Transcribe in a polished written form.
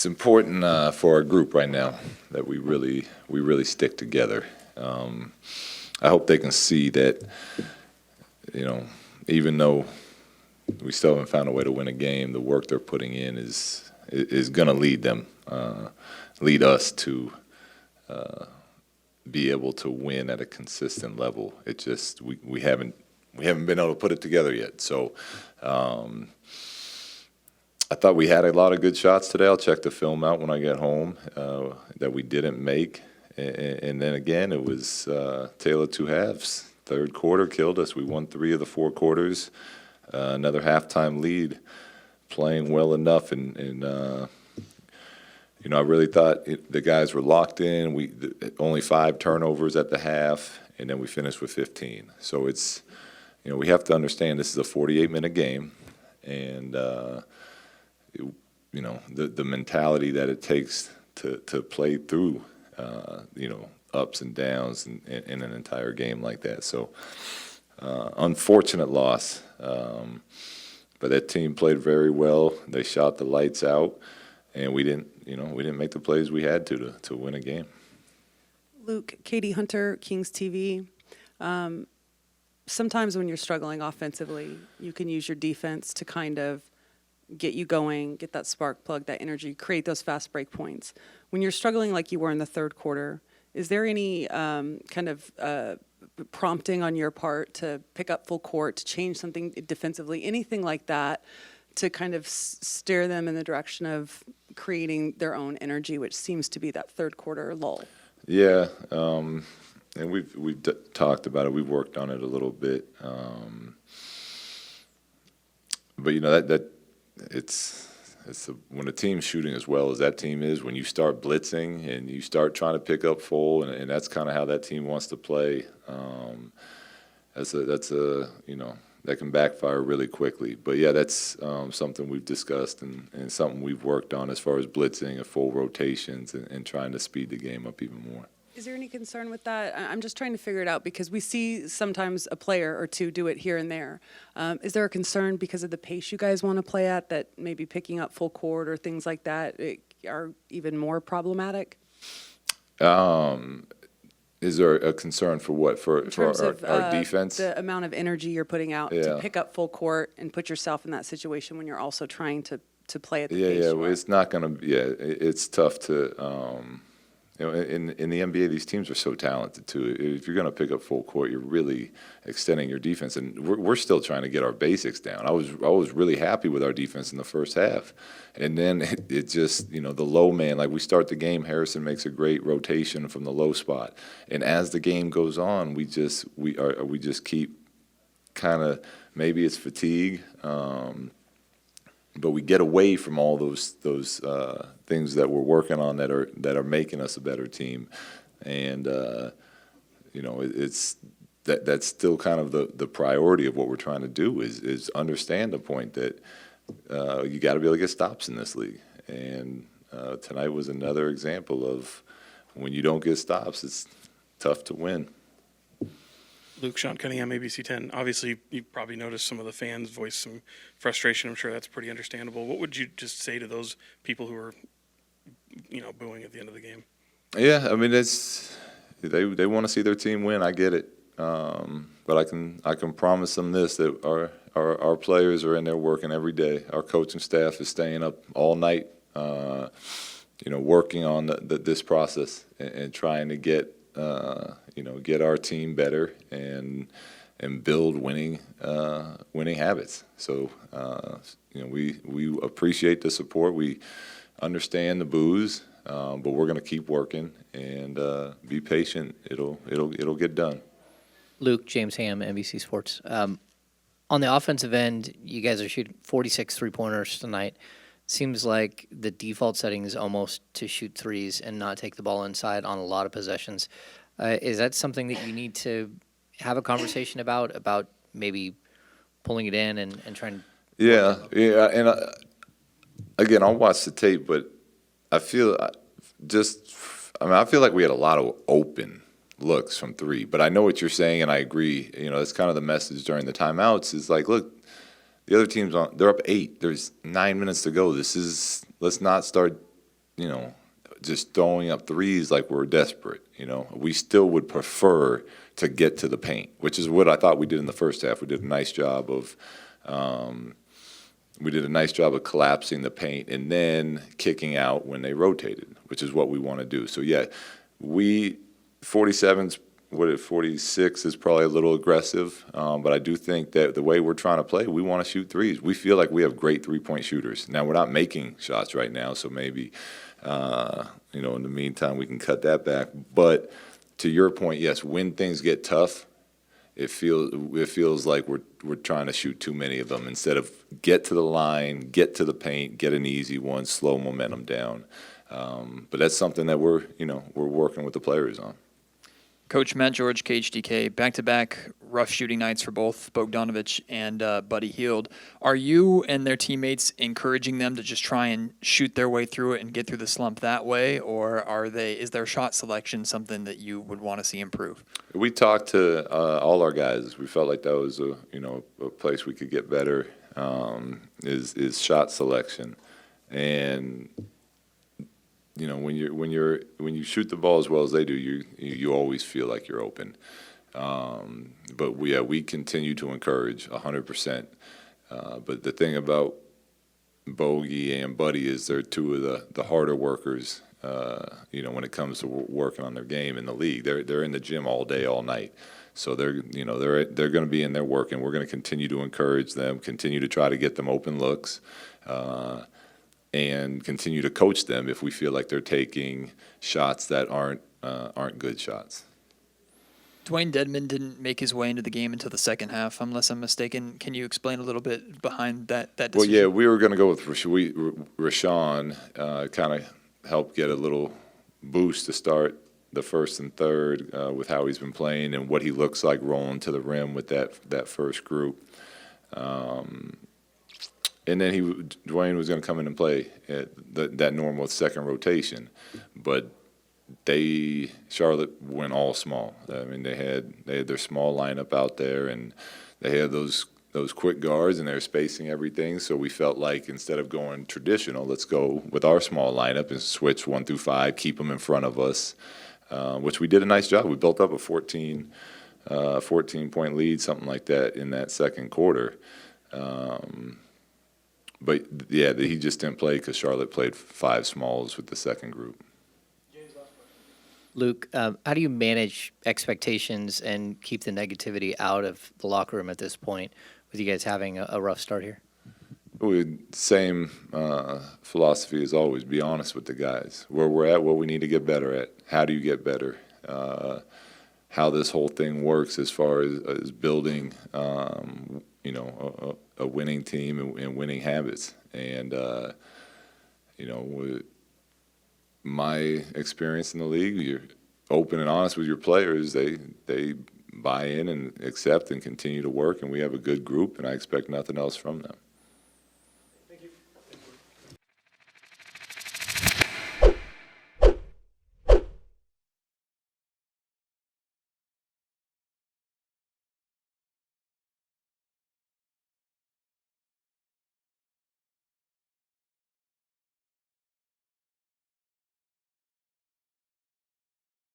it's important for our group right now that we really stick together. I hope they can see that, even though we still haven't found a way to win a game, the work they're putting in is going to lead us to be able to win at a consistent level. It just we haven't been able to put it together yet. So I thought we had a lot of good shots today. I'll check the film out when I get home that we didn't make. And then again, it was tale of two halves. Third quarter killed us. We won 3 of the 4 quarters. Another halftime lead, playing well enough. And I really thought the guys were locked in. Only 5 turnovers at the half, and then we finished with 15. So it's, we have to understand this is a 48-minute game. And, the mentality that it takes to play through ups and downs in an entire game like that. So unfortunate loss, but that team played very well. They shot the lights out, and we didn't make the plays we had to win a game. Luke, Katie Hunter, Kings TV. Sometimes when you're struggling offensively, you can use your defense to kind of get you going, get that spark plug, that energy, create those fast break points. When you're struggling like you were in the third quarter, is there any kind of prompting on your part to pick up full court, to change something defensively, anything like that, to kind of steer them in the direction of creating their own energy, which seems to be that third quarter lull? Yeah, and we've talked about it. We've worked on it a little bit, but that it's when a team's shooting as well as that team is, when you start blitzing and you start trying to pick up full, and that's kind of how that team wants to play. That can backfire really quickly. But yeah, that's something we've discussed and something we've worked on as far as blitzing and full rotations and trying to speed the game up even more. Is there any concern with that? I'm just trying to figure it out because we see sometimes a player or two do it here and there. Is there a concern because of the pace you guys want to play at that maybe picking up full court or things like that are even more problematic? Is there a concern for what? For our defense? The amount of energy you're putting out to pick up full court and put yourself in that situation when you're also trying to play at the pace you are. It's not going to. Yeah, it's tough to. In the NBA, these teams are so talented too. If you're going to pick up full court, you're really extending your defense, and we're still trying to get our basics down. I was really happy with our defense in the first half, and then it just the low man. Like we start the game, Harrison makes a great rotation from the low spot, and as the game goes on, we just keep kind of, maybe it's fatigue. But we get away from all those things that we're working on that are making us a better team, and it's that's still kind of the priority of what we're trying to do is understand the point that you got to be able to get stops in this league, and tonight was another example of when you don't get stops, it's tough to win. Luke, Sean Cunningham, ABC 10. Obviously, you probably noticed some of the fans voice some frustration. I'm sure that's pretty understandable. What would you just say to those people who are, booing at the end of the game? Yeah, I mean, they want to see their team win. I get it, but I can promise them this: that our players are in there working every day. Our coaching staff is staying up all night, working on this process and trying to get our team better and build winning habits. So, we appreciate the support. We understand the boos, but we're going to keep working and be patient. It'll get done. Luke, James Ham, NBC Sports. On the offensive end, you guys are shooting 46 three-pointers tonight. Seems like the default setting is almost to shoot threes and not take the ball inside on a lot of possessions. Is that something that you need to have a conversation about maybe pulling it in and trying to... Yeah, and again, I'll watch the tape, but I feel like we had a lot of open looks from three. But I know what you're saying, and I agree. That's kind of the message during the timeouts is like, look, the other team's they're up 8. There's 9 minutes to go. Let's not start you know, just throwing up threes like we're desperate. You know, we still would prefer to get to the paint, which is what I thought we did in the first half. We did a nice job of collapsing the paint and then kicking out when they rotated, which is what we want to do. So yeah, 47's what at 46 is probably a little aggressive, but I do think that the way we're trying to play, we want to shoot threes. We feel like we have great three-point shooters. Now, we're not making shots right now, so maybe, in the meantime, we can cut that back. But to your point, yes, when things get tough, it feels like we're trying to shoot too many of them instead of get to the line, get to the paint, get an easy one, slow momentum down. But that's something that we're working with the players on. Coach Matt George, KHDK, back-to-back rough shooting nights for both Bogdanovich and Buddy Hield. Are you and their teammates encouraging them to just try and shoot their way through it and get through the slump that way, or is their shot selection something that you would want to see improve? We talked to all our guys. We felt like that was a place we could get better. Is shot selection, and when you shoot the ball as well as they do, you always feel like you're open. But we continue to encourage 100%. But the thing about Bogey and Buddy is they're two of the harder workers. When it comes to working on their game in the league, they're in the gym all day, all night. So they're going to be in there working. We're going to continue to encourage them, continue to try to get them open looks. And continue to coach them if we feel like they're taking shots that aren't good shots. Dwayne Dedman didn't make his way into the game until the second half, unless I'm mistaken. Can you explain a little bit behind that decision? Well, yeah, we were going to go with Rashawn. Kind of helped get a little boost to start the first and third with how he's been playing and what he looks like rolling to the rim with that first group. And then Dwayne was going to come in and play at that normal second rotation, but Charlotte went all small. I mean, they had their small lineup out there, and they had those quick guards, and they're spacing everything. So we felt like instead of going traditional, let's go with our small lineup and switch 1 through 5, keep them in front of us, which we did a nice job. We built up a 14-point lead, something like that, in that second quarter. But, yeah, he just didn't play because Charlotte played 5 smalls with the second group. Luke, how do you manage expectations and keep the negativity out of the locker room at this point with you guys having a rough start here? Same philosophy as always, be honest with the guys. Where we're at, what we need to get better at. How do you get better? How this whole thing works as far as building a winning team and winning habits. And, with my experience in the league, you're open and honest with your players. They buy in and accept and continue to work, and we have a good group, and I expect nothing else from them.